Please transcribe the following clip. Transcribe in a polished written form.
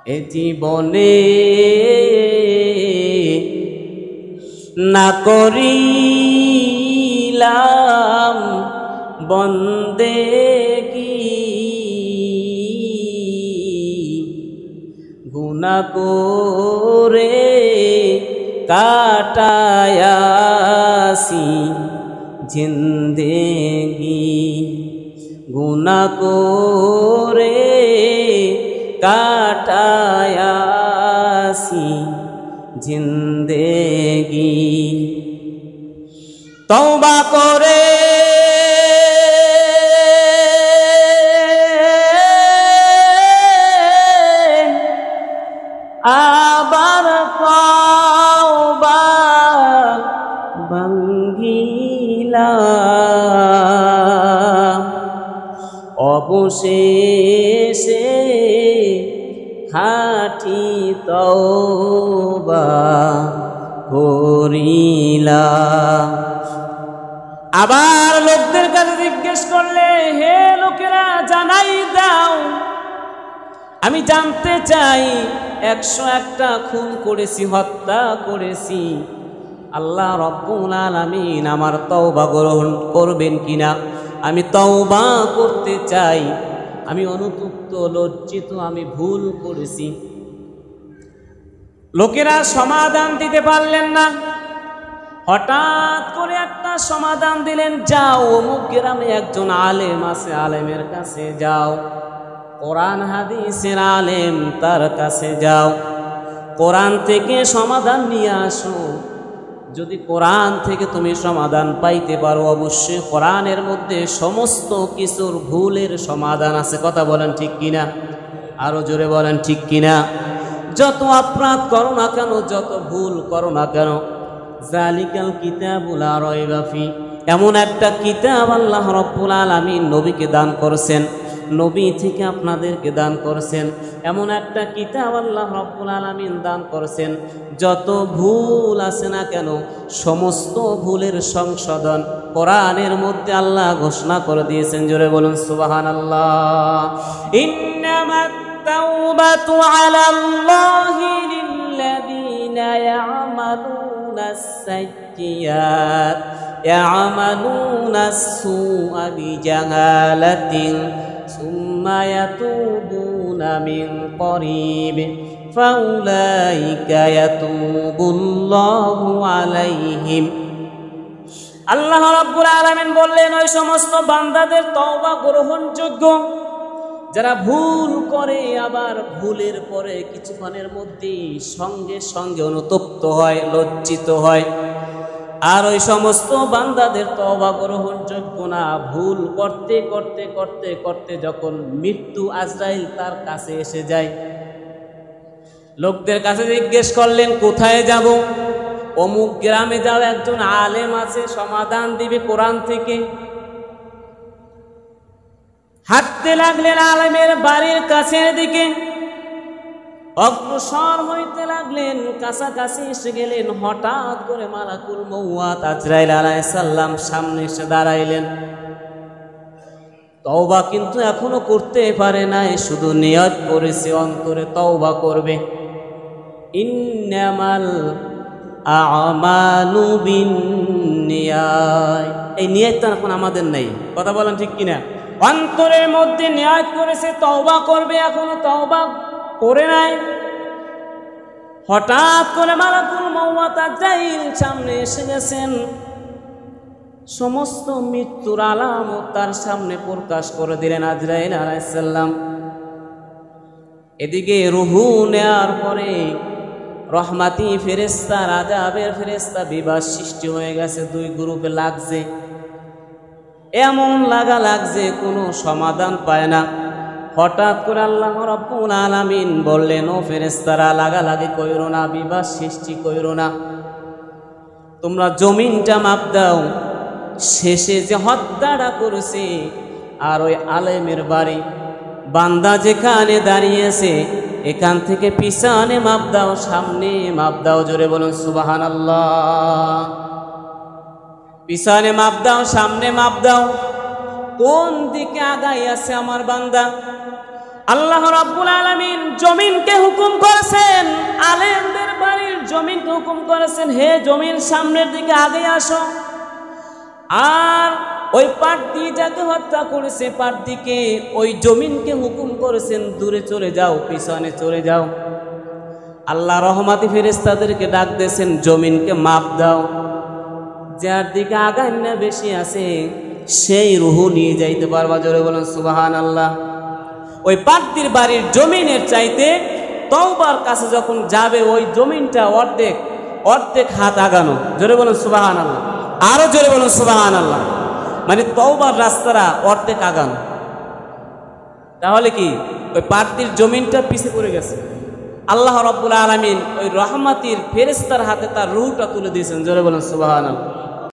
এ জীবনে না করিলাম বন্দেগী, গুনাহ করে কাটায়াছি জিন্দেগি, গুনাহ করে কাটায়াছি জিন্দেগি। তওবা করে আবার তওবা ভাঙ্গিলাম, অবশেষে খাঁটি তওবা করিলাম। আবার লোকদের কাছে জিজ্ঞেস করলে, হে লোকেরা জানাই দাও, আমি জানতে চাই 101টা খুন করেছি, হত্যা করেছি, আল্লাহ রব্বুল আলামিন আমার তওবা গ্রহণ করবেন কিনা? আমি তওবা করতে চাই, আমি অনুতপ্ত, লজ্জিত, আমি ভুল করেছি। লোকেরা সমাধান দিতে পারলেন না। হঠাৎ করে একটা সমাধান দিলেন, যাও অমুক গ্রামে একজন আলেম আছে, আলেমের কাছে যাও, কোরআন হাদিসের আলেম, তার কাছে যাও, কোরআন থেকে সমাধান নিয়ে আসো। যদি কোরআন থেকে তুমি সমাধান পাইতে পারো, অবশ্যই কোরআনের মধ্যে সমস্ত কিছুর ভুলের সমাধান আছে। কথা বলেন ঠিক কিনা? আরো জোরে বলেন ঠিক কিনা? যত অপরাধ করো না কেন, যত ভুল করো না কেন, জালিকাল কিতাবুল লা রাইবা ফি, এমন একটা কিতাব আল্লাহ রাব্বুল আলামিন নবীকে দান করেছেন, নবী থেকে আপনাদেরকে দান করেছেন। এমন একটা কিতাব আল্লাহ রাব্বুল আলামিন দান করেছেন, যত ভুল আছে না কেন, সমস্ত ভুলের সংশোধন কোরআনের মধ্যে আল্লাহ ঘোষণা করে দিয়েছেন। জোরে বলুন সুবহানাল্লাহ। ইন্নামাত তাওবাতু আলাল্লাহি লিল্লাযীনা ইয়া'মালুনাস সাইয়্যাত ইয়া'মালুনাস সুআ বিজাহালাতিন সুম্মা ইয়াতুবুনা মিন করিব ফাউলাইকা ইয়াতুবুল্লাহু আলাইহিম। আল্লাহ রাব্বুল আলামিন বললেন, ওই সমস্ত বান্দাদের তওবা গ্রহণযোগ্য যারা ভুল করে, আবার ভুলের পরে কিছুক্ষণের মধ্যেই সঙ্গে সঙ্গে অনুতপ্ত হয়, লজ্জিত হয়। আর ওই সমস্ত বান্দাদের তওবা গ্রহণযোগ্য না, ভুল করতে করতে করতে করতে যখন মৃত্যু আজরাইল তার কাছে এসে যায়, লোকদের কাছে জিজ্ঞেস করলেন, কোথায় যাব? অমুক গ্রামে যাও, একজন আলেম আছে, সমাধান দিবে কোরআন থেকে। হাঁটতে লাগলেন আলেমের বাড়ির কাছের দিকে, অগ্রসর হইতে লাগলেন, কাছাকাছি এসে গেলেন। হঠাৎ করে মালাকুল মউত আজরাইল আলাইহিস সালাম সামনে এসে দাঁড়াইলেন। তওবা কিন্তু এখনো করতে পারে নাই, শুধু নিয়ত করেছে অন্তরে তওবা করবে। ইন্নামাল আমালু বিন্নিয়াত, এই নিয়তটা এখন আমাদের নেই। কথা বলেন ঠিক কিনা? অন্তরের মধ্যে নিয়ত করেছে তওবা করবে, এখনো তওবা করে নাই। হঠাৎ করে মালাকুল মউত আজরাইল সামনে এসে গেছেন, সমস্ত মৃত্যুর আলামত তার সামনে প্রকাশ করে দিলেন আজরাইল আলাইহিস সালাম। এদিকে রূহু নেয়ার পরে রহমাতি ফেরেশতা, আযাবের ফেরেশতা বিবাদ সৃষ্টি হয়ে গেছে, দুই গ্রুপে লাগছে। এমন লাগছে কোনো সমাধান পায় না। হঠাৎ করে আল্লাহ রাব্বুল আলামিন বললেন, ও ফেরেশতারা, লাগালাগি কইরো না, বিবাদ সৃষ্টি কইরো না, তোমরা জমিনটা মাপ দাও। শেষে যে হত্যাটা করেছে, আর ওই আলেমের বাড়ি বান্দা যেখানে দাঁড়িয়েছে, এখান থেকে পিছনে মাপ দাও, সামনে মাপ দাও। জোরে বলুন সুবহানাল্লাহ। পিছনে মাপ দাও, সামনে মাপ দাও, কোন দিকে আগাই আছে আমার বান্দা। আল্লাহ রাব্বুল আলামিন জমিনকে হুকুম করেছেন, আলেমদের বাড়ির জমিনকে হুকুম করেছেন, হে জমিন সামনের দিকে আগে আসো। আর ওই প্রার্থী যাকে হত্যা করেছে প্রার্থীকে ওই জমিনকে হুকুম করেছেন দূরে চলে যাও, পিছনে চলে যাও। আল্লাহ রহমতি ফেরেশতাদেরকে ডাক দিয়েছেন, জমিনকে মাপ দাও, যার দিকে আগান্না বেশি আছে সেই রুহু নিয়ে যাইতে পারবা। জোরে বলেন সুবহানাল্লাহ। ওই প্রার্থীর বাড়ির জমিনের চাইতে তওবার কাছে যখন যাবে ওই জমিনটা অর্ধেক অর্ধেক হাত আগানো। জোরে বলেন সুবহানাল্লাহ, আরো জোরে বলেন সুবহানাল্লাহ। মানে তওবার রাস্তাটা অর্ধেক আগানো। তাহলে কি ওই প্রার্থীর জমিনটা পিছিয়ে পড়ে গেছে। আল্লাহ রাব্বুল আলামিন ওই রহমতের ফেরেশতার হাতে তার রূহটা তুলে দিয়েছেন। জোরে বলেন সুবহানাল্লাহ।